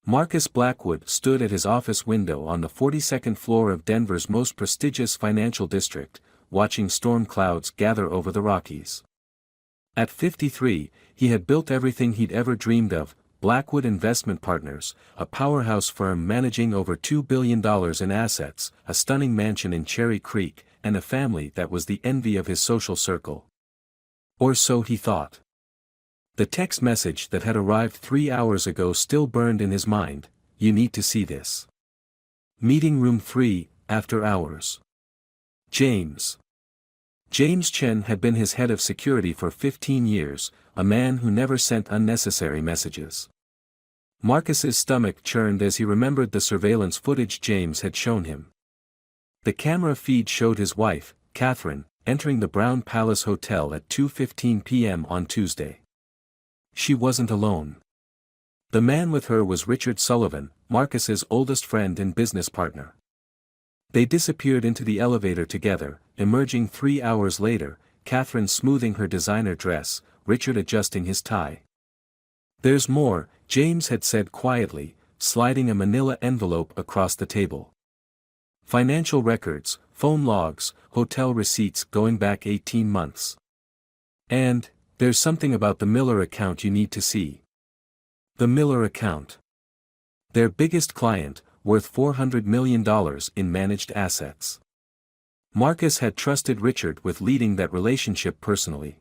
Marcus Blackwood stood at his office window on the 42nd floor of Denver's most prestigious financial district, watching storm clouds gather over the Rockies. At 53, he had built everything he'd ever dreamed of: Blackwood Investment Partners, a powerhouse firm managing over $2 billion in assets, a stunning mansion in Cherry Creek, and a family that was the envy of his social circle. Or so he thought. The text message that had arrived 3 hours ago still burned in his mind: "You need to see this. Meeting room 3, after hours." James Chen had been his head of security for 15 years, a man who never sent unnecessary messages. Marcus's stomach churned as he remembered the surveillance footage James had shown him. The camera feed showed his wife, Catherine, entering the Brown Palace Hotel at 2:15 p.m. on Tuesday. She wasn't alone. The man with her was Richard Sullivan, Marcus's oldest friend and business partner. They disappeared into the elevator together, emerging 3 hours later, Catherine smoothing her designer dress, Richard adjusting his tie. "There's more," James had said quietly, sliding a manila envelope across the table. "Financial records, phone logs, hotel receipts going back 18 months. And there's something about the Miller account you need to see." The Miller account. Their biggest client, worth $400 million in managed assets. Marcus had trusted Richard with leading that relationship personally.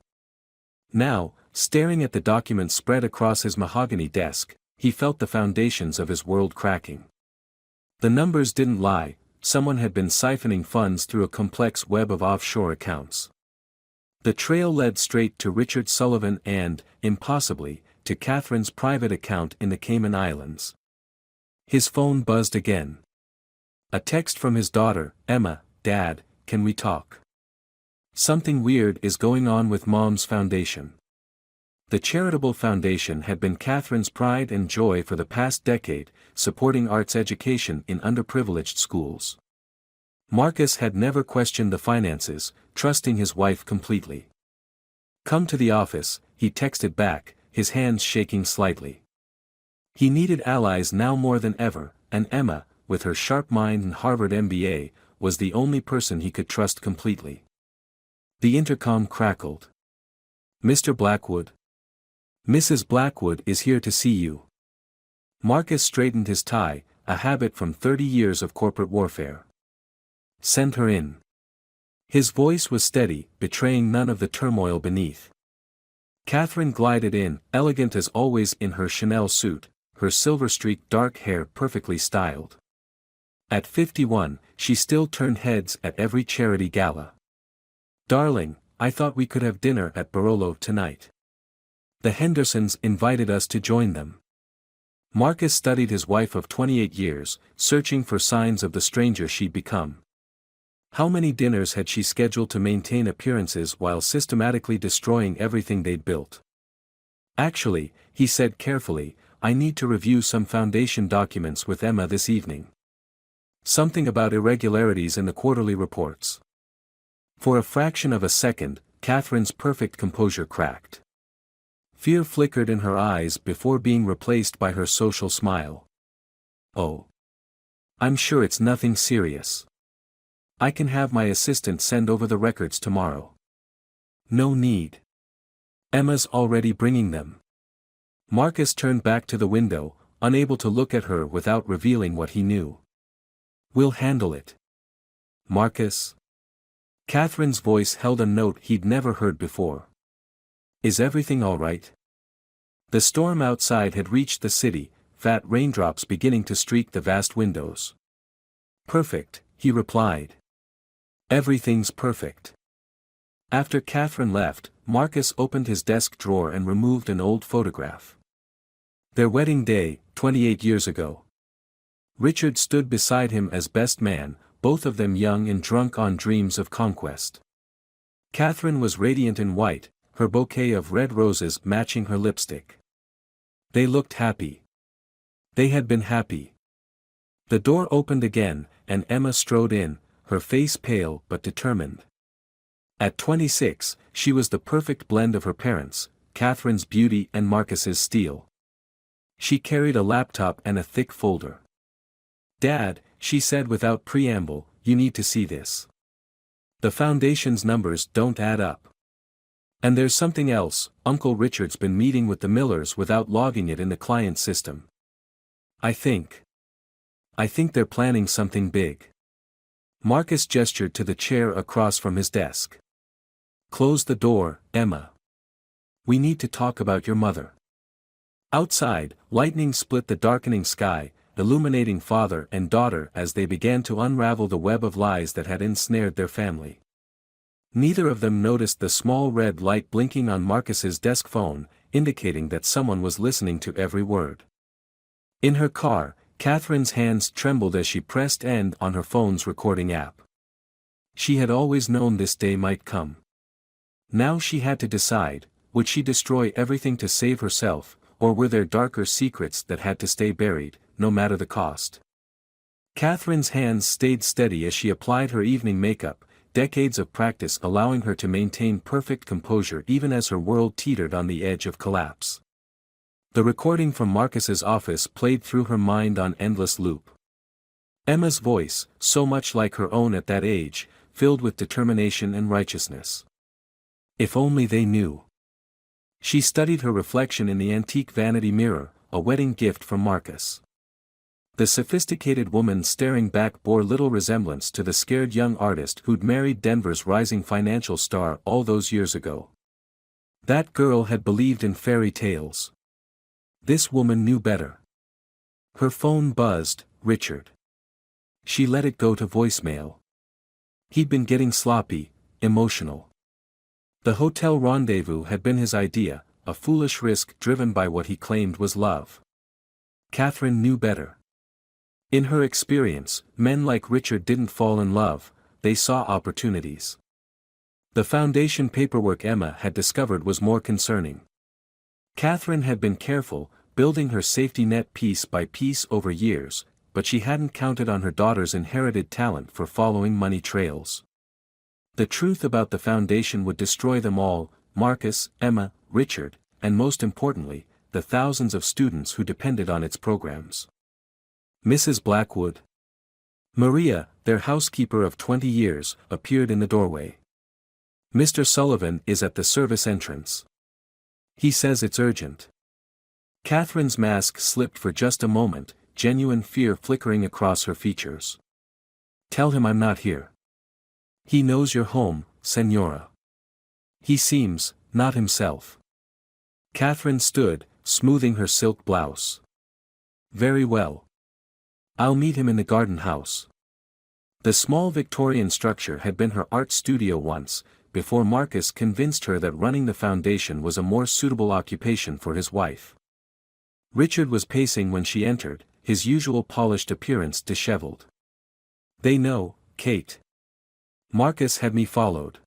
Now, staring at the documents spread across his mahogany desk, he felt the foundations of his world cracking. The numbers didn't lie: someone had been siphoning funds through a complex web of offshore accounts. The trail led straight to Richard Sullivan and, impossibly, to Catherine's private account in the Cayman Islands. His phone buzzed again. A text from his daughter, Emma: "Dad, can we talk? Something weird is going on with Mom's foundation." The charitable foundation had been Catherine's pride and joy for the past decade, supporting arts education in underprivileged schools. Marcus had never questioned the finances, trusting his wife completely. "Come to the office," he texted back, his hands shaking slightly. He needed allies now more than ever, and Emma, with her sharp mind and Harvard MBA, was the only person he could trust completely. The intercom crackled. "Mr. Blackwood? Mrs. Blackwood is here to see you." Marcus straightened his tie, a habit from 30 years of corporate warfare. "Send her in." His voice was steady, betraying none of the turmoil beneath. Catherine glided in, elegant as always in her Chanel suit, her silver-streaked dark hair perfectly styled. At 51, she still turned heads at every charity gala. "Darling, I thought we could have dinner at Barolo tonight. The Hendersons invited us to join them." Marcus studied his wife of 28 years, searching for signs of the stranger she'd become. How many dinners had she scheduled to maintain appearances while systematically destroying everything they'd built? "Actually," he said carefully, "I need to review some foundation documents with Emma this evening. Something about irregularities in the quarterly reports." For a fraction of a second, Catherine's perfect composure cracked. Fear flickered in her eyes before being replaced by her social smile. "Oh. I'm sure it's nothing serious. I can have my assistant send over the records tomorrow." "No need. Emma's already bringing them." Marcus turned back to the window, unable to look at her without revealing what he knew. "We'll handle it. Marcus." Catherine's voice held a note he'd never heard before. "Is everything all right?" The storm outside had reached the city, fat raindrops beginning to streak the vast windows. "Perfect," he replied. "Everything's perfect." After Catherine left, Marcus opened his desk drawer and removed an old photograph. Their wedding day, 28 years ago. Richard stood beside him as best man, both of them young and drunk on dreams of conquest. Catherine was radiant in white, her bouquet of red roses matching her lipstick. They looked happy. They had been happy. The door opened again, and Emma strode in, her face pale but determined. At 26, she was the perfect blend of her parents, Catherine's beauty and Marcus's steel. She carried a laptop and a thick folder. "Dad," she said without preamble, "you need to see this. The foundation's numbers don't add up. And there's something else, Uncle Richard's been meeting with the Millers without logging it in the client system. I think they're planning something big." Marcus gestured to the chair across from his desk. "Close the door, Emma. We need to talk about your mother." Outside, lightning split the darkening sky, illuminating father and daughter as they began to unravel the web of lies that had ensnared their family. Neither of them noticed the small red light blinking on Marcus's desk phone, indicating that someone was listening to every word. In her car, Catherine's hands trembled as she pressed end on her phone's recording app. She had always known this day might come. Now she had to decide, would she destroy everything to save herself, or were there darker secrets that had to stay buried, no matter the cost? Catherine's hands stayed steady as she applied her evening makeup, decades of practice allowing her to maintain perfect composure even as her world teetered on the edge of collapse. The recording from Marcus's office played through her mind on endless loop. Emma's voice, so much like her own at that age, filled with determination and righteousness. If only they knew. She studied her reflection in the antique vanity mirror, a wedding gift from Marcus. The sophisticated woman staring back bore little resemblance to the scared young artist who'd married Denver's rising financial star all those years ago. That girl had believed in fairy tales. This woman knew better. Her phone buzzed, "Richard." She let it go to voicemail. He'd been getting sloppy, emotional. The hotel rendezvous had been his idea, a foolish risk driven by what he claimed was love. Catherine knew better. In her experience, men like Richard didn't fall in love, they saw opportunities. The foundation paperwork Emma had discovered was more concerning. Catherine had been careful, building her safety net piece by piece over years, but she hadn't counted on her daughter's inherited talent for following money trails. The truth about the foundation would destroy them all, Marcus, Emma, Richard, and most importantly, the thousands of students who depended on its programs. Mrs. Blackwood. Maria, their housekeeper of 20 years, appeared in the doorway. "Mr. Sullivan is at the service entrance. He says it's urgent." Catherine's mask slipped for just a moment, genuine fear flickering across her features. "Tell him I'm not here. He knows you're home, Senora. He seems, not himself." Catherine stood, smoothing her silk blouse. "Very well. I'll meet him in the garden house." The small Victorian structure had been her art studio once, before Marcus convinced her that running the foundation was a more suitable occupation for his wife. Richard was pacing when she entered, his usual polished appearance disheveled. "They know, Kate. Marcus had me followed.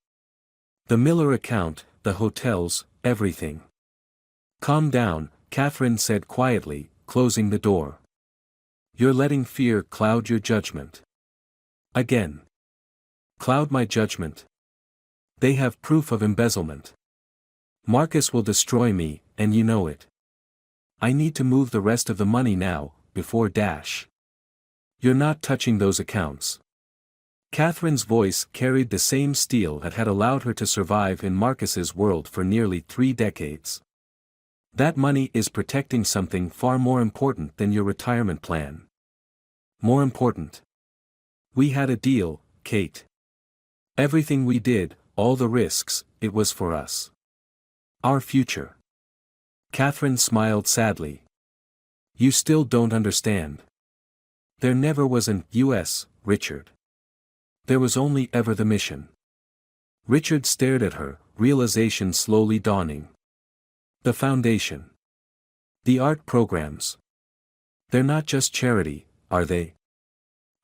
The Miller account, the hotels, everything." "Calm down," Catherine said quietly, closing the door. "You're letting fear cloud your judgment." "Again. Cloud my judgment. They have proof of embezzlement. Marcus will destroy me, and you know it. I need to move the rest of the money now, before Dash. You're not touching those accounts." Catherine's voice carried the same steel that had allowed her to survive in Marcus's world for nearly 3 decades. "That money is protecting something far more important than your retirement plan. More important. We had a deal, Kate. Everything we did, all the risks, it was for us. Our future." Catherine smiled sadly. "You still don't understand. There never was an U.S., Richard. There was only ever the mission." Richard stared at her, realization slowly dawning. "The foundation. The art programs. They're not just charity, are they?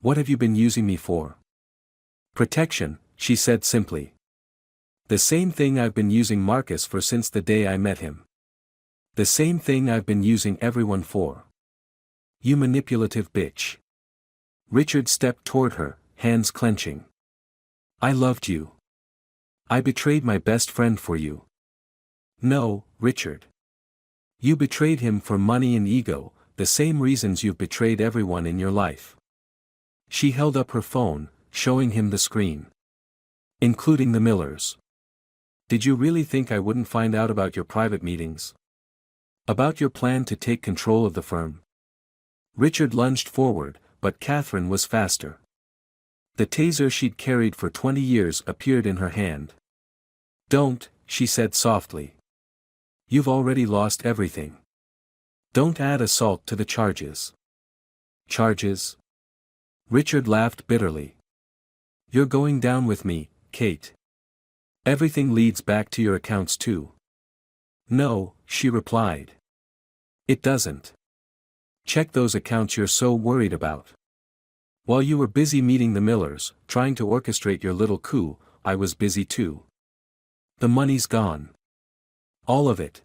What have you been using me for?" "Protection," she said simply. "The same thing I've been using Marcus for since the day I met him. The same thing I've been using everyone for. You manipulative bitch." Richard stepped toward her, hands clenching. "I loved you. I betrayed my best friend for you." "No, Richard. You betrayed him for money and ego, the same reasons you've betrayed everyone in your life. She held up her phone, showing him the screen. Including the Millers. Did you really think I wouldn't find out about your private meetings? About your plan to take control of the firm? Richard lunged forward, but Catherine was faster. The taser she'd carried for 20 years appeared in her hand. Don't, she said softly. You've already lost everything. Don't add assault to the charges. Charges? Richard laughed bitterly. You're going down with me, Kate. Everything leads back to your accounts too. No, she replied. It doesn't. Check those accounts you're so worried about. While you were busy meeting the Millers, trying to orchestrate your little coup, I was busy too. The money's gone. All of it.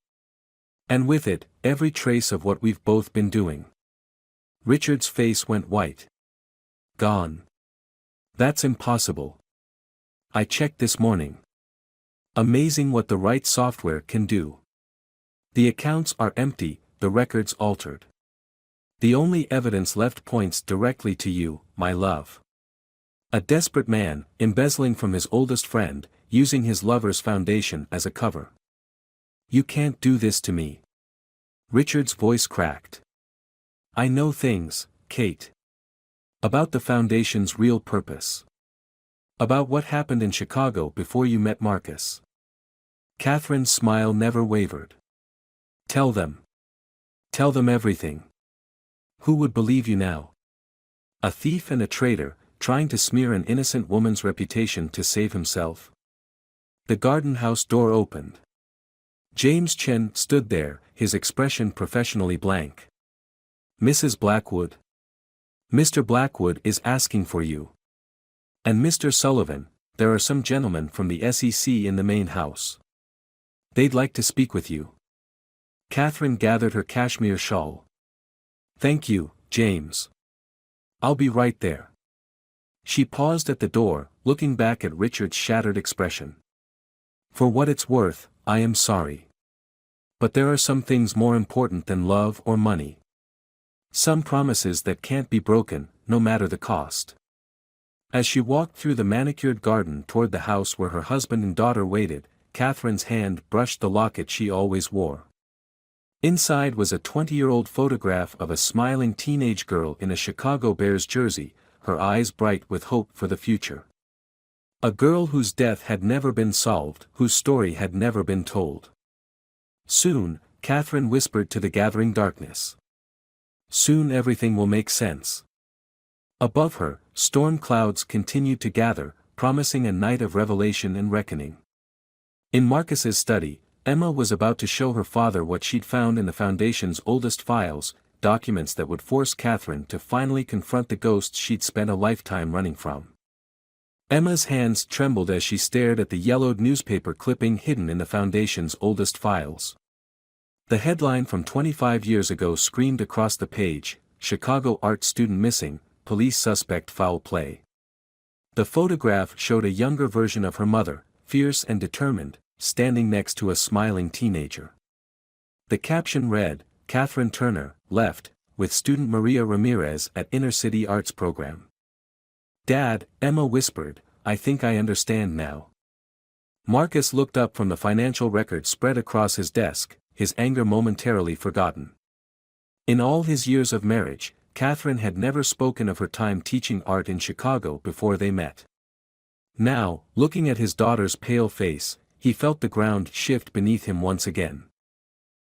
And with it, every trace of what we've both been doing. Richard's face went white. Gone. That's impossible. I checked this morning. Amazing what the right software can do. The accounts are empty, the records altered. The only evidence left points directly to you, my love. A desperate man, embezzling from his oldest friend, using his lover's foundation as a cover. You can't do this to me. Richard's voice cracked. I know things, Kate. About the foundation's real purpose. About what happened in Chicago before you met Marcus. Catherine's smile never wavered. Tell them. Tell them everything. Who would believe you now? A thief and a traitor, trying to smear an innocent woman's reputation to save himself? The garden house door opened. James Chen stood there, his expression professionally blank. Mrs. Blackwood. Mr. Blackwood is asking for you. And Mr. Sullivan, there are some gentlemen from the SEC in the main house. They'd like to speak with you. Catherine gathered her cashmere shawl. Thank you, James. I'll be right there. She paused at the door, looking back at Richard's shattered expression. For what it's worth, I am sorry. But there are some things more important than love or money. Some promises that can't be broken, no matter the cost. As she walked through the manicured garden toward the house where her husband and daughter waited, Catherine's hand brushed the locket she always wore. Inside was a 20-year-old photograph of a smiling teenage girl in a Chicago Bears jersey, her eyes bright with hope for the future. A girl whose death had never been solved, whose story had never been told. Soon, Catherine whispered to the gathering darkness. Soon everything will make sense. Above her, storm clouds continued to gather, promising a night of revelation and reckoning. In Marcus's study, Emma was about to show her father what she'd found in the Foundation's oldest files, documents that would force Catherine to finally confront the ghosts she'd spent a lifetime running from. Emma's hands trembled as she stared at the yellowed newspaper clipping hidden in the Foundation's oldest files. The headline from 25 years ago screamed across the page, Chicago art student missing, police suspect foul play. The photograph showed a younger version of her mother, fierce and determined, standing next to a smiling teenager. The caption read, Catherine Turner, left, with student Maria Ramirez at Inner City Arts Program. Dad, Emma whispered, I think I understand now. Marcus looked up from the financial record spread across his desk, his anger momentarily forgotten. In all his years of marriage, Catherine had never spoken of her time teaching art in Chicago before they met. Now, looking at his daughter's pale face, he felt the ground shift beneath him once again.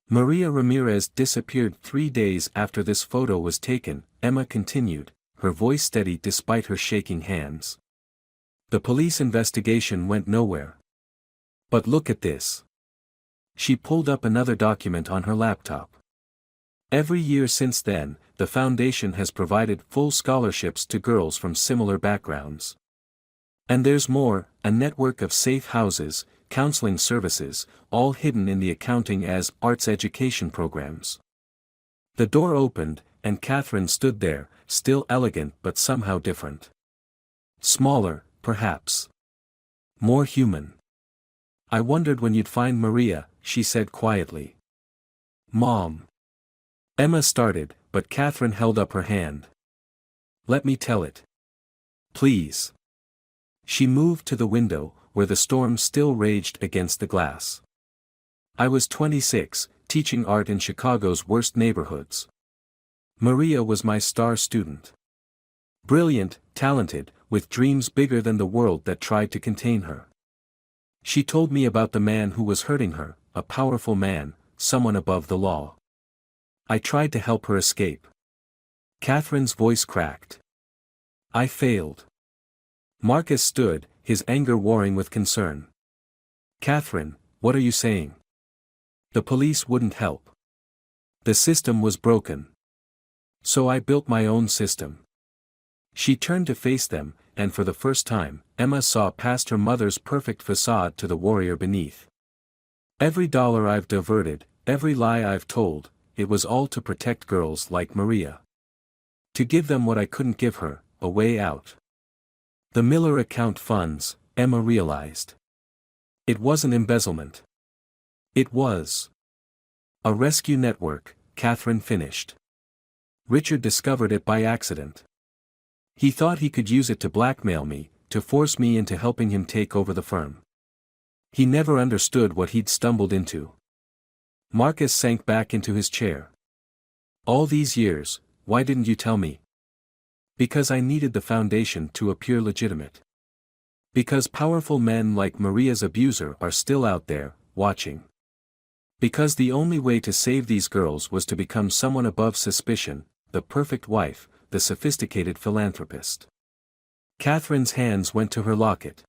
Maria Ramirez disappeared 3 days after this photo was taken, Emma continued, her voice steady despite her shaking hands. The police investigation went nowhere. But look at this. She pulled up another document on her laptop. Every year since then, the Foundation has provided full scholarships to girls from similar backgrounds. And there's more, a network of safe houses, counseling services, all hidden in the accounting as arts education programs. The door opened, and Catherine stood there, still elegant but somehow different. Smaller, perhaps. More human. I wondered when you'd find Maria, she said quietly. Mom. Emma started, but Catherine held up her hand. Let me tell it. Please. She moved to the window, where the storm still raged against the glass. I was 26, teaching art in Chicago's worst neighborhoods. Maria was my star student. Brilliant, talented, with dreams bigger than the world that tried to contain her. She told me about the man who was hurting her, a powerful man, someone above the law. I tried to help her escape. Catherine's voice cracked. I failed. Marcus stood, his anger warring with concern. Catherine, what are you saying? The police wouldn't help. The system was broken. So I built my own system. She turned to face them, and for the first time, Emma saw past her mother's perfect facade to the warrior beneath. Every dollar I've diverted, every lie I've told, it was all to protect girls like Maria. To give them what I couldn't give her, a way out. The Miller account funds, Emma realized. It wasn't embezzlement. It was a rescue network, Catherine finished. Richard discovered it by accident. He thought he could use it to blackmail me, to force me into helping him take over the firm. He never understood what he'd stumbled into. Marcus sank back into his chair. All these years, why didn't you tell me? Because I needed the foundation to appear legitimate. Because powerful men like Maria's abuser are still out there, watching. Because the only way to save these girls was to become someone above suspicion, the perfect wife, the sophisticated philanthropist. Catherine's hands went to her locket.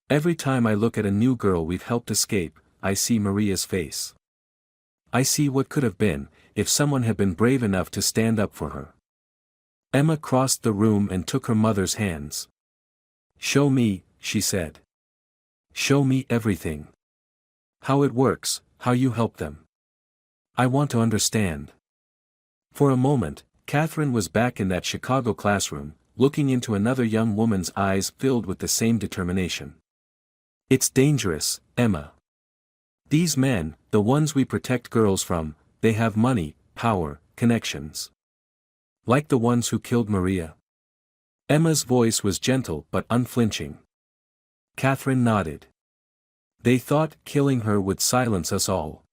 Every time I look at a new girl we've helped escape, I see Maria's face. I see what could have been, if someone had been brave enough to stand up for her. Emma crossed the room and took her mother's hands. Show me, she said. Show me everything. How it works, how you help them. I want to understand. For a moment, Catherine was back in that Chicago classroom, looking into another young woman's eyes filled with the same determination. It's dangerous, Emma. These men, the ones we protect girls from, they have money, power, connections. Like the ones who killed Maria. Emma's voice was gentle but unflinching. Catherine nodded. They thought killing her would silence us all.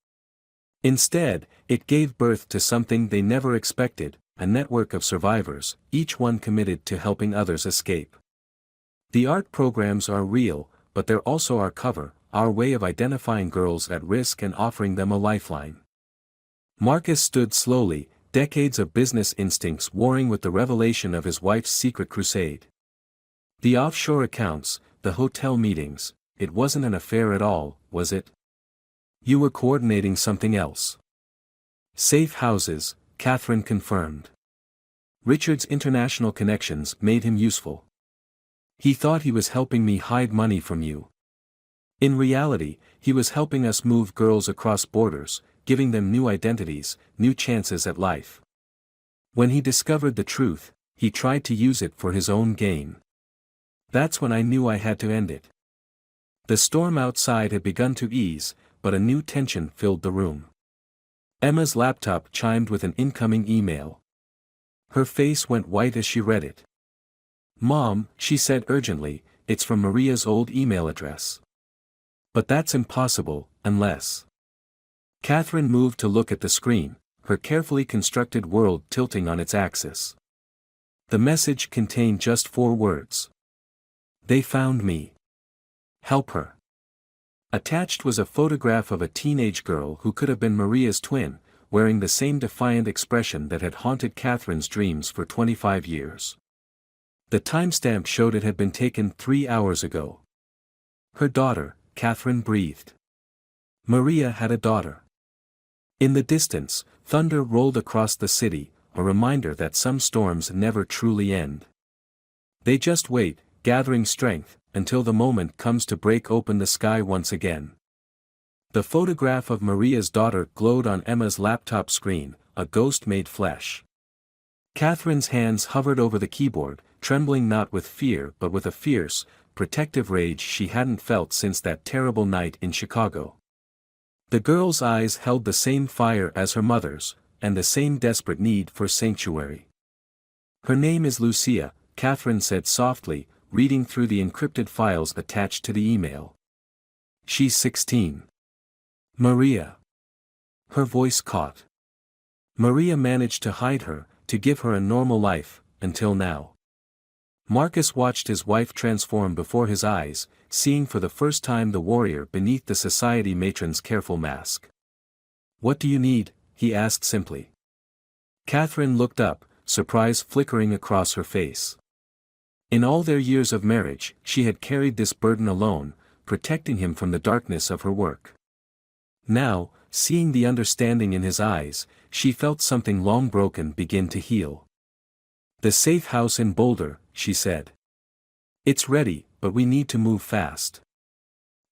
Instead, it gave birth to something they never expected, a network of survivors, each one committed to helping others escape. The art programs are real, but they're also our cover, our way of identifying girls at risk and offering them a lifeline. Marcus stood slowly, decades of business instincts warring with the revelation of his wife's secret crusade. The offshore accounts, the hotel meetings, it wasn't an affair at all, was it? You were coordinating something else. Safe houses, Catherine confirmed. Richard's international connections made him useful. He thought he was helping me hide money from you. In reality, he was helping us move girls across borders, giving them new identities, new chances at life. When he discovered the truth, he tried to use it for his own gain. That's when I knew I had to end it. The storm outside had begun to ease, but a new tension filled the room. Emma's laptop chimed with an incoming email. Her face went white as she read it. Mom, she said urgently, it's from Maria's old email address. But that's impossible, unless... Catherine moved to look at the screen, her carefully constructed world tilting on its axis. The message contained just 4 words. They found me. Help her. Attached was a photograph of a teenage girl who could have been Maria's twin, wearing the same defiant expression that had haunted Catherine's dreams for 25 years. The timestamp showed it had been taken 3 hours ago. Her daughter, Catherine breathed. Maria had a daughter. In the distance, thunder rolled across the city, a reminder that some storms never truly end. They just wait, gathering strength, until the moment comes to break open the sky once again. The photograph of Maria's daughter glowed on Emma's laptop screen, a ghost made flesh. Catherine's hands hovered over the keyboard, trembling not with fear but with a fierce, protective rage she hadn't felt since that terrible night in Chicago. The girl's eyes held the same fire as her mother's, and the same desperate need for sanctuary. Her name is Lucia, Catherine said softly, reading through the encrypted files attached to the email. She's 16. Maria. Her voice caught. Maria managed to hide her, to give her a normal life, until now. Marcus watched his wife transform before his eyes, seeing for the first time the warrior beneath the society matron's careful mask. "What do you need?" he asked simply. Catherine looked up, surprise flickering across her face. In all their years of marriage, she had carried this burden alone, protecting him from the darkness of her work. Now, seeing the understanding in his eyes, she felt something long broken begin to heal. "The safe house in Boulder," she said. "It's ready, but we need to move fast.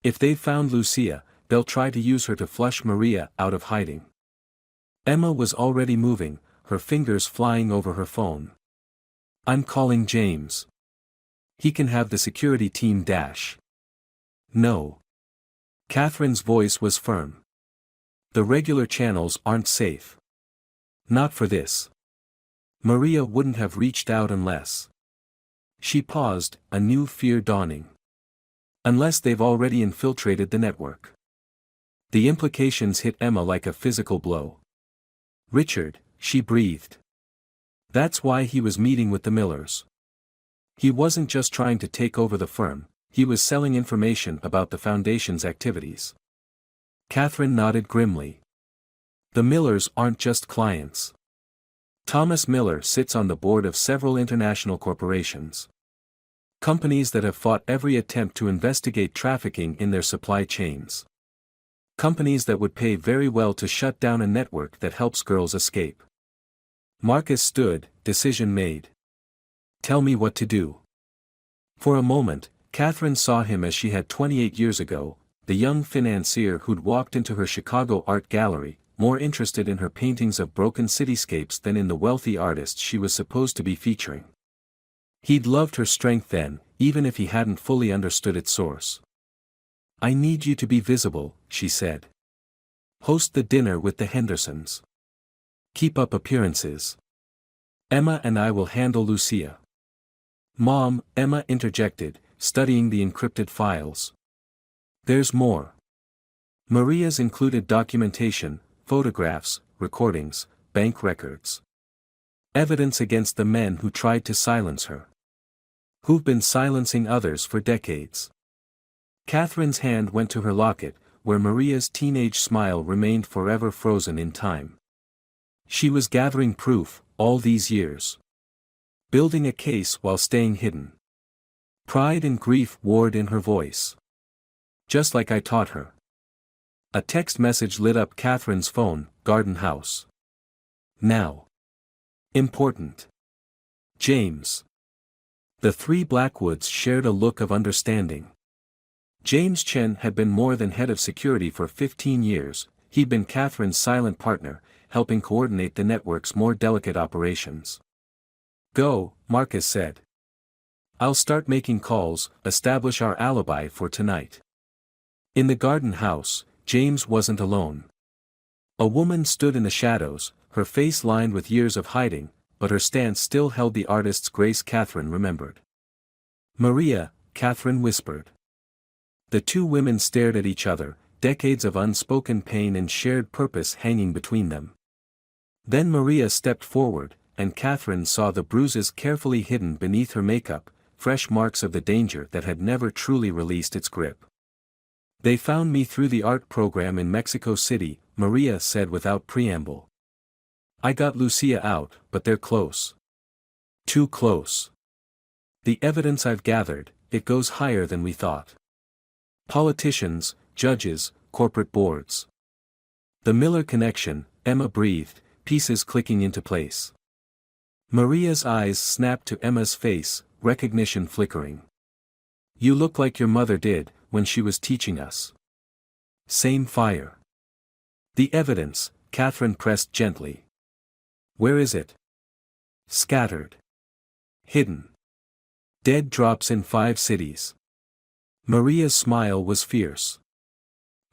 If they've found Lucia, they'll try to use her to flush Maria out of hiding." Emma was already moving, her fingers flying over her phone. "I'm calling James. He can have the security team dash." "No." Catherine's voice was firm. "The regular channels aren't safe. Not for this." Maria wouldn't have reached out unless. She paused, a new fear dawning. Unless they've already infiltrated the network. The implications hit Emma like a physical blow. "Richard," she breathed. That's why he was meeting with the Millers. He wasn't just trying to take over the firm, he was selling information about the Foundation's activities. Catherine nodded grimly. "The Millers aren't just clients. Thomas Miller sits on the board of several international corporations. Companies that have fought every attempt to investigate trafficking in their supply chains. Companies that would pay very well to shut down a network that helps girls escape." Marcus stood, decision made. "Tell me what to do." For a moment, Catherine saw him as she had 28 years ago, the young financier who'd walked into her Chicago art gallery, more interested in her paintings of broken cityscapes than in the wealthy artists she was supposed to be featuring. He'd loved her strength then, even if he hadn't fully understood its source. "I need you to be visible," she said. "Host the dinner with the Hendersons. Keep up appearances. Emma and I will handle Lucia." "Mom," Emma interjected, studying the encrypted files. "There's more." Maria's included documentation, photographs, recordings, bank records. Evidence against the men who tried to silence her. Who've been silencing others for decades. Catherine's hand went to her locket, where Maria's teenage smile remained forever frozen in time. She was gathering proof, all these years. Building a case while staying hidden. Pride and grief warred in her voice. "Just like I taught her." A text message lit up Catherine's phone, "Garden House. Now. Important. James." The three Blackwoods shared a look of understanding. James Chen had been more than head of security for 15 years, he'd been Catherine's silent partner, helping coordinate the network's more delicate operations. "Go," Marcus said. "I'll start making calls, establish our alibi for tonight." In the garden house, James wasn't alone. A woman stood in the shadows, her face lined with years of hiding, but her stance still held the artist's grace Catherine remembered. "Maria," Catherine whispered. The two women stared at each other, decades of unspoken pain and shared purpose hanging between them. Then Maria stepped forward, and Catherine saw the bruises carefully hidden beneath her makeup, fresh marks of the danger that had never truly released its grip. "They found me through the art program in Mexico City," Maria said without preamble. "I got Lucia out, but they're close. Too close. The evidence I've gathered, it goes higher than we thought. Politicians, judges, corporate boards. The Miller connection," Emma breathed, pieces clicking into place. Maria's eyes snapped to Emma's face, recognition flickering. "You look like your mother did, when she was teaching us." "Same fire." "The evidence," Catherine pressed gently. "Where is it?" "Scattered. Hidden. Dead drops in 5 cities." Maria's smile was fierce.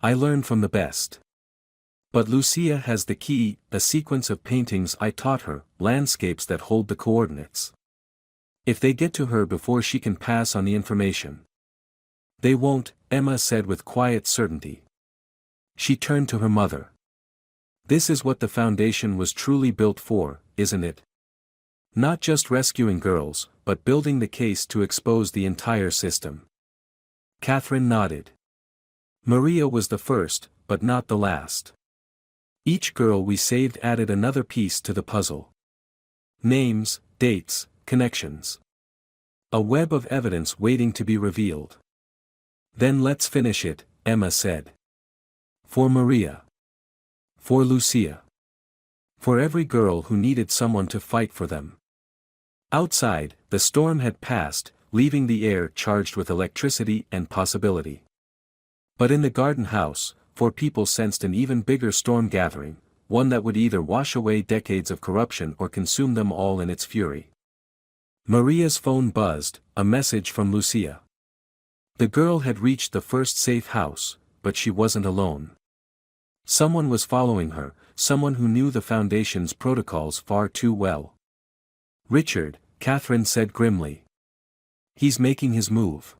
"I learn from the best. But Lucia has the key, a sequence of paintings I taught her, landscapes that hold the coordinates. If they get to her before she can pass on the information. They won't, Emma said with quiet certainty. She turned to her mother. This is what the foundation was truly built for, isn't it? Not just rescuing girls, but building the case to expose the entire system. Catherine nodded. Maria was the first, but not the last. Each girl we saved added another piece to the puzzle. Names, dates, connections. A web of evidence waiting to be revealed. Then let's finish it, Emma said. For Maria. For Lucia. For every girl who needed someone to fight for them. Outside, the storm had passed, leaving the air charged with electricity and possibility. But in the garden house, four people sensed an even bigger storm gathering, one that would either wash away decades of corruption or consume them all in its fury. Maria's phone buzzed, a message from Lucia. The girl had reached the first safe house, but she wasn't alone. Someone was following her, someone who knew the Foundation's protocols far too well. Richard, Catherine said grimly. He's making his move.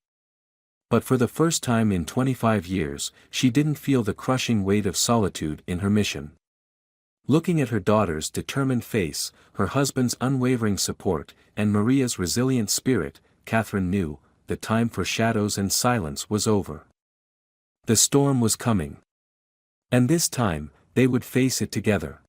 But for the first time in 25 years, she didn't feel the crushing weight of solitude in her mission. Looking at her daughter's determined face, her husband's unwavering support, and Maria's resilient spirit, Catherine knew, the time for shadows and silence was over. The storm was coming. And this time, they would face it together.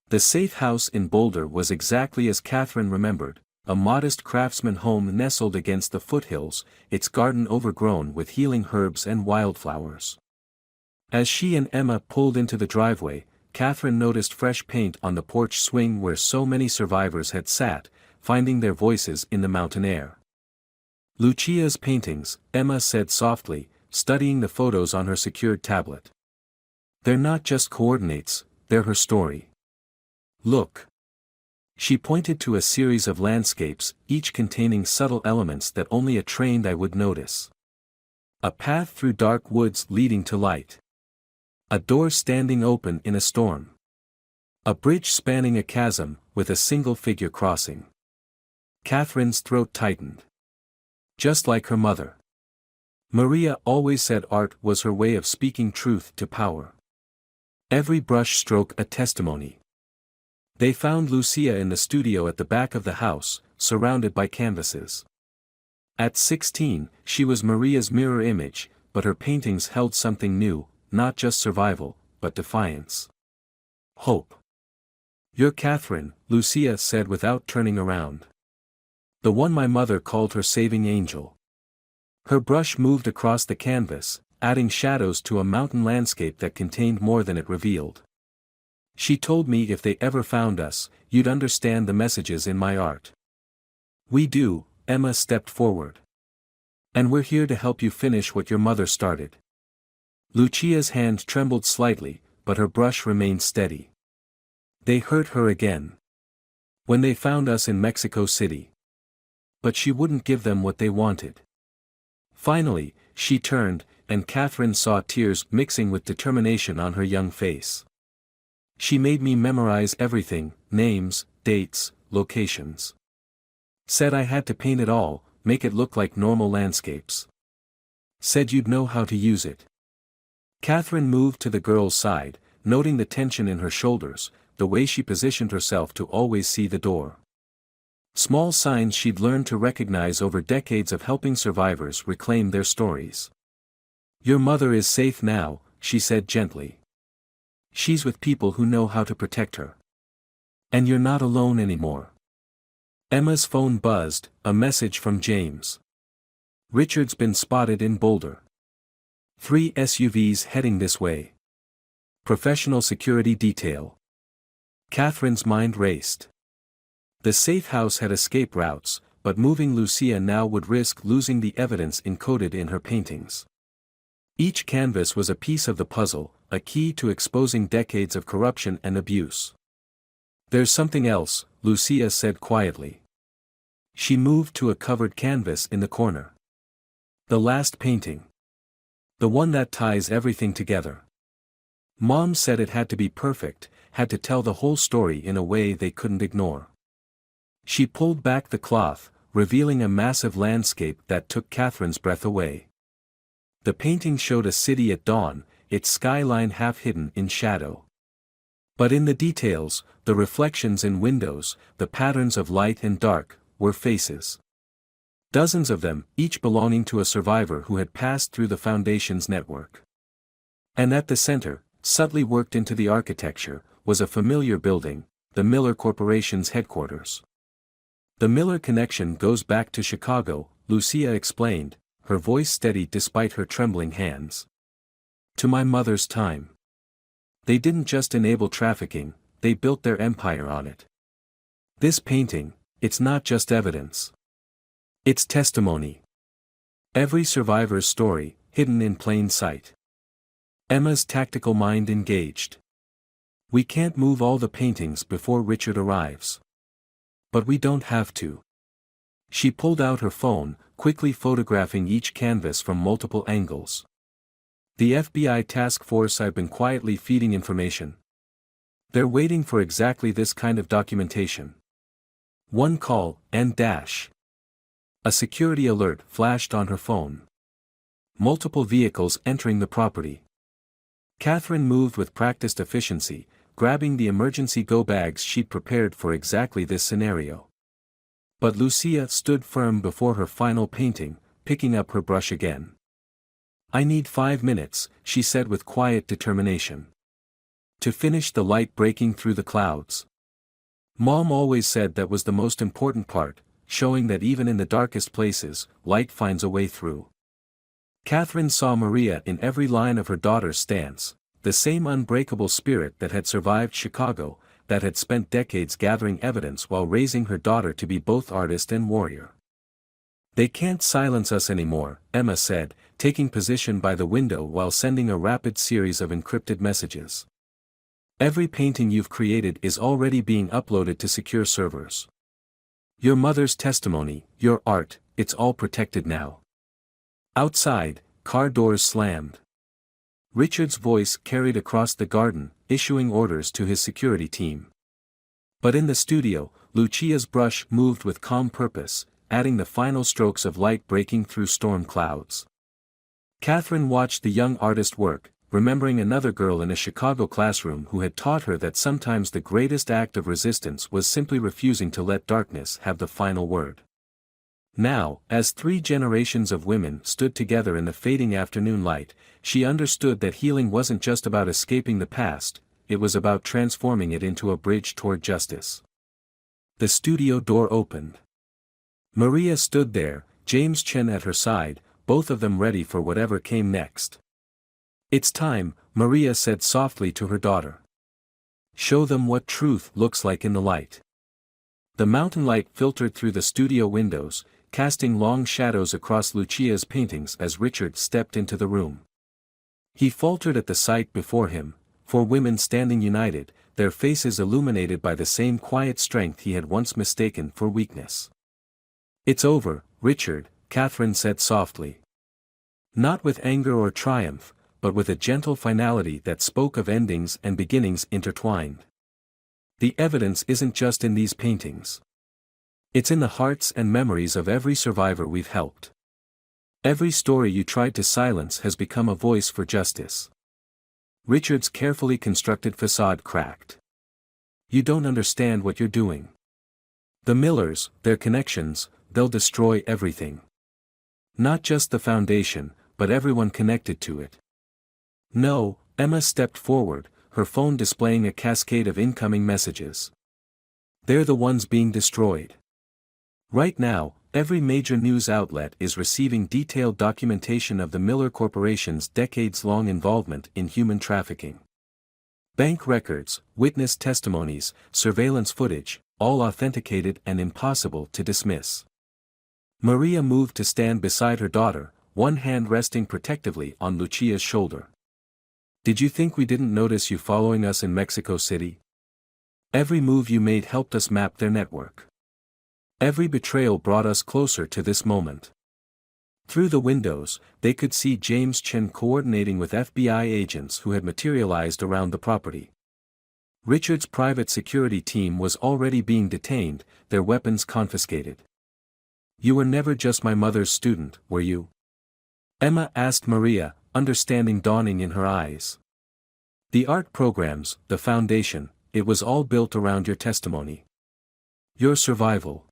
The safe house in Boulder was exactly as Catherine remembered, a modest craftsman home nestled against the foothills, its garden overgrown with healing herbs and wildflowers. As she and Emma pulled into the driveway, Catherine noticed fresh paint on the porch swing where so many survivors had sat, finding their voices in the mountain air. Lucia's paintings, Emma said softly, studying the photos on her secured tablet. They're not just coordinates, they're her story. Look. She pointed to a series of landscapes, each containing subtle elements that only a trained eye would notice. A path through dark woods leading to light. A door standing open in a storm. A bridge spanning a chasm, with a single figure crossing. Catherine's throat tightened. Just like her mother. Maria always said art was her way of speaking truth to power. Every brush stroke a testimony. They found Lucia in the studio at the back of the house, surrounded by canvases. At 16, she was Maria's mirror image, but her paintings held something new, not just survival, but defiance. Hope. You're Catherine, Lucia said without turning around. The one my mother called her saving angel. Her brush moved across the canvas, adding shadows to a mountain landscape that contained more than it revealed. She told me if they ever found us, you'd understand the messages in my art. We do, Emma stepped forward. And we're here to help you finish what your mother started. Lucia's hand trembled slightly, but her brush remained steady. They hurt her again. When they found us in Mexico City. But she wouldn't give them what they wanted. Finally, she turned, and Catherine saw tears mixing with determination on her young face. She made me memorize everything, names, dates, locations. Said I had to paint it all, make it look like normal landscapes. Said you'd know how to use it. Catherine moved to the girl's side, noting the tension in her shoulders, the way she positioned herself to always see the door. Small signs she'd learned to recognize over decades of helping survivors reclaim their stories. Your mother is safe now, she said gently. She's with people who know how to protect her. And you're not alone anymore. Emma's phone buzzed, a message from James. Richard's been spotted in Boulder. 3 SUVs heading this way. Professional security detail. Catherine's mind raced. The safe house had escape routes, but moving Lucia now would risk losing the evidence encoded in her paintings. Each canvas was a piece of the puzzle, a key to exposing decades of corruption and abuse. There's something else, Lucia said quietly. She moved to a covered canvas in the corner. The last painting. The one that ties everything together. Mom said it had to be perfect, had to tell the whole story in a way they couldn't ignore. She pulled back the cloth, revealing a massive landscape that took Catherine's breath away. The painting showed a city at dawn, its skyline half hidden in shadow. But in the details, the reflections in windows, the patterns of light and dark, were faces. Dozens of them, each belonging to a survivor who had passed through the Foundation's network. And at the center, subtly worked into the architecture, was a familiar building, the Miller Corporation's headquarters. The Miller connection goes back to Chicago, Lucia explained, her voice steady despite her trembling hands. To my mother's time. They didn't just enable trafficking, they built their empire on it. This painting, it's not just evidence. It's testimony. Every survivor's story, hidden in plain sight. Emma's tactical mind engaged. We can't move all the paintings before Richard arrives. But we don't have to. She pulled out her phone, quickly photographing each canvas from multiple angles. The FBI task force I've been quietly feeding information. They're waiting for exactly this kind of documentation. One call, and dash. A security alert flashed on her phone. Multiple vehicles entering the property. Catherine moved with practiced efficiency, grabbing the emergency go bags she'd prepared for exactly this scenario. But Lucia stood firm before her final painting, picking up her brush again. I need 5 minutes, she said with quiet determination. To finish the light breaking through the clouds. Mom always said that was the most important part, showing that even in the darkest places, light finds a way through. Catherine saw Maria in every line of her daughter's stance, the same unbreakable spirit that had survived Chicago, that had spent decades gathering evidence while raising her daughter to be both artist and warrior. They can't silence us anymore, Emma said, taking position by the window while sending a rapid series of encrypted messages. Every painting you've created is already being uploaded to secure servers. Your mother's testimony, your art, it's all protected now. Outside, car doors slammed. Richard's voice carried across the garden, issuing orders to his security team. But in the studio, Lucia's brush moved with calm purpose, adding the final strokes of light breaking through storm clouds. Catherine watched the young artist work, remembering another girl in a Chicago classroom who had taught her that sometimes the greatest act of resistance was simply refusing to let darkness have the final word. Now, as 3 generations of women stood together in the fading afternoon light, she understood that healing wasn't just about escaping the past, it was about transforming it into a bridge toward justice. The studio door opened. Maria stood there, James Chen at her side, both of them ready for whatever came next. It's time, Maria said softly to her daughter. Show them what truth looks like in the light. The mountain light filtered through the studio windows, casting long shadows across Lucia's paintings as Richard stepped into the room. He faltered at the sight before him, 4 women standing united, their faces illuminated by the same quiet strength he had once mistaken for weakness. It's over, Richard, Catherine said softly. Not with anger or triumph, but with a gentle finality that spoke of endings and beginnings intertwined. The evidence isn't just in these paintings. It's in the hearts and memories of every survivor we've helped. Every story you tried to silence has become a voice for justice. Richard's carefully constructed facade cracked. You don't understand what you're doing. The Millers, their connections, they'll destroy everything. Not just the foundation, but everyone connected to it. No, Emma stepped forward, her phone displaying a cascade of incoming messages. They're the ones being destroyed. Right now, every major news outlet is receiving detailed documentation of the Miller Corporation's decades-long involvement in human trafficking. Bank records, witness testimonies, surveillance footage, all authenticated and impossible to dismiss. Maria moved to stand beside her daughter, one hand resting protectively on Lucia's shoulder. Did you think we didn't notice you following us in Mexico City? Every move you made helped us map their network. Every betrayal brought us closer to this moment. Through the windows, they could see James Chen coordinating with FBI agents who had materialized around the property. Richard's private security team was already being detained, their weapons confiscated. "You were never just my mother's student, were you?" Emma asked Maria, understanding dawning in her eyes. "The art programs, the foundation, it was all built around your testimony. Your survival."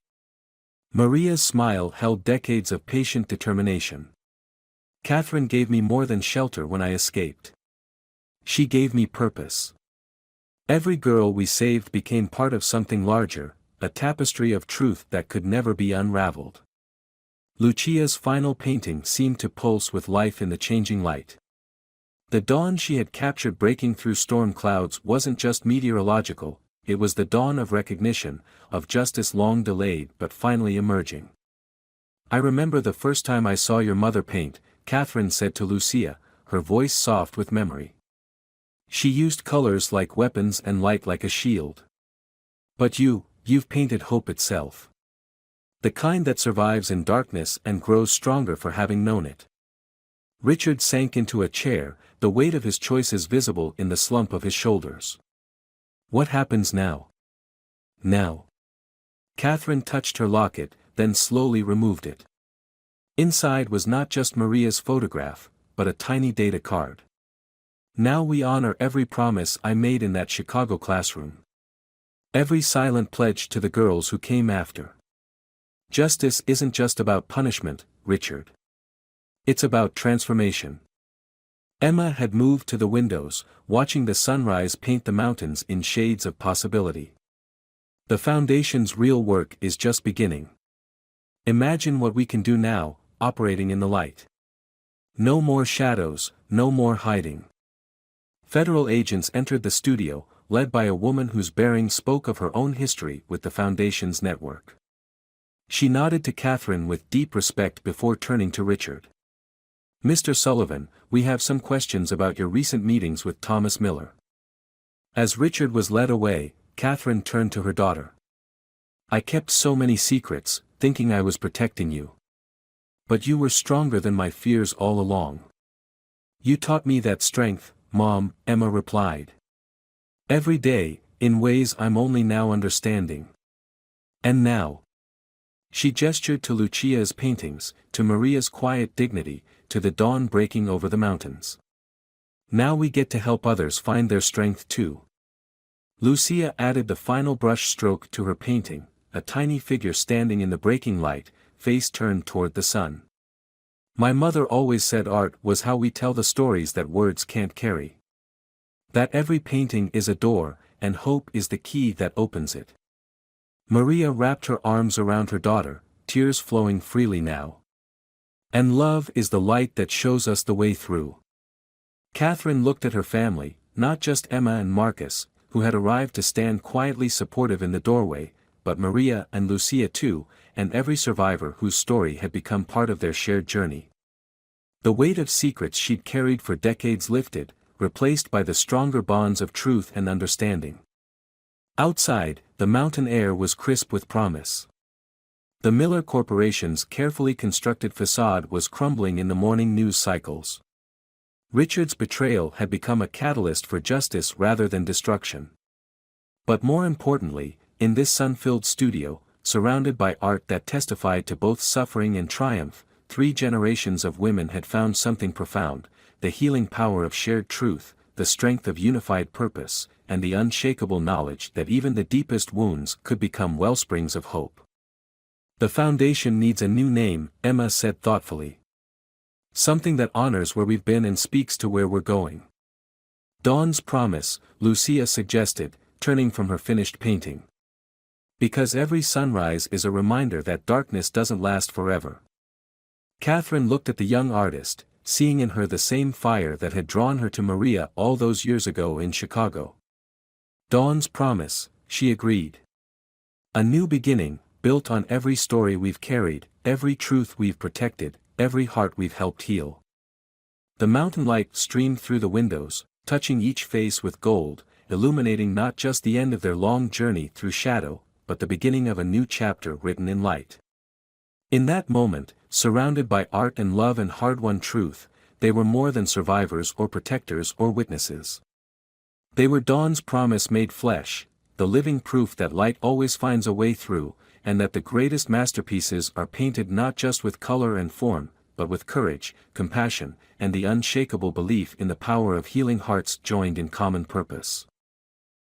Maria's smile held decades of patient determination. "Catherine gave me more than shelter when I escaped. She gave me purpose. Every girl we saved became part of something larger, a tapestry of truth that could never be unraveled." Lucia's final painting seemed to pulse with life in the changing light. The dawn she had captured breaking through storm clouds wasn't just meteorological, it was the dawn of recognition, of justice long delayed but finally emerging. "I remember the first time I saw your mother paint," Catherine said to Lucia, her voice soft with memory. "She used colors like weapons and light like a shield. But you've painted hope itself. The kind that survives in darkness and grows stronger for having known it." Richard sank into a chair, the weight of his choices visible in the slump of his shoulders. "What happens now?" "Now." Catherine touched her locket, then slowly removed it. Inside was not just Maria's photograph, but a tiny data card. "Now we honor every promise I made in that Chicago classroom. Every silent pledge to the girls who came after. Justice isn't just about punishment, Richard. It's about transformation." Emma had moved to the windows, watching the sunrise paint the mountains in shades of possibility. "The Foundation's real work is just beginning. Imagine what we can do now, operating in the light. No more shadows, no more hiding." Federal agents entered the studio, led by a woman whose bearing spoke of her own history with the Foundation's network. She nodded to Catherine with deep respect before turning to Richard. "Mr. Sullivan, we have some questions about your recent meetings with Thomas Miller." As Richard was led away, Catherine turned to her daughter. "I kept so many secrets, thinking I was protecting you. But you were stronger than my fears all along. You taught me that strength, Mom," Emma replied. "Every day, in ways I'm only now understanding. And now." She gestured to Lucia's paintings, to Maria's quiet dignity, to the dawn breaking over the mountains. "Now we get to help others find their strength too." Lucia added the final brush stroke to her painting, a tiny figure standing in the breaking light, face turned toward the sun. "My mother always said art was how we tell the stories that words can't carry. That every painting is a door, and hope is the key that opens it." Maria wrapped her arms around her daughter, tears flowing freely now. "And love is the light that shows us the way through." Catherine looked at her family, not just Emma and Marcus, who had arrived to stand quietly supportive in the doorway, but Maria and Lucia too, and every survivor whose story had become part of their shared journey. The weight of secrets she'd carried for decades lifted, replaced by the stronger bonds of truth and understanding. Outside, the mountain air was crisp with promise. The Miller Corporation's carefully constructed facade was crumbling in the morning news cycles. Richard's betrayal had become a catalyst for justice rather than destruction. But more importantly, in this sun-filled studio, surrounded by art that testified to both suffering and triumph, 3 generations of women had found something profound: the healing power of shared truth, the strength of unified purpose, and the unshakable knowledge that even the deepest wounds could become wellsprings of hope. "The Foundation needs a new name," Emma said thoughtfully. "Something that honors where we've been and speaks to where we're going." "Dawn's Promise," Lucia suggested, turning from her finished painting. "Because every sunrise is a reminder that darkness doesn't last forever." Catherine looked at the young artist, seeing in her the same fire that had drawn her to Maria all those years ago in Chicago. "Dawn's Promise," she agreed. "A new beginning, built on every story we've carried, every truth we've protected, every heart we've helped heal." The mountain light streamed through the windows, touching each face with gold, illuminating not just the end of their long journey through shadow, but the beginning of a new chapter written in light. In that moment, Surrounded by art and love and hard-won truth, they were more than survivors or protectors or witnesses. They were dawn's promise made flesh, the living proof that light always finds a way through, and that the greatest masterpieces are painted not just with color and form, but with courage, compassion, and the unshakable belief in the power of healing hearts joined in common purpose.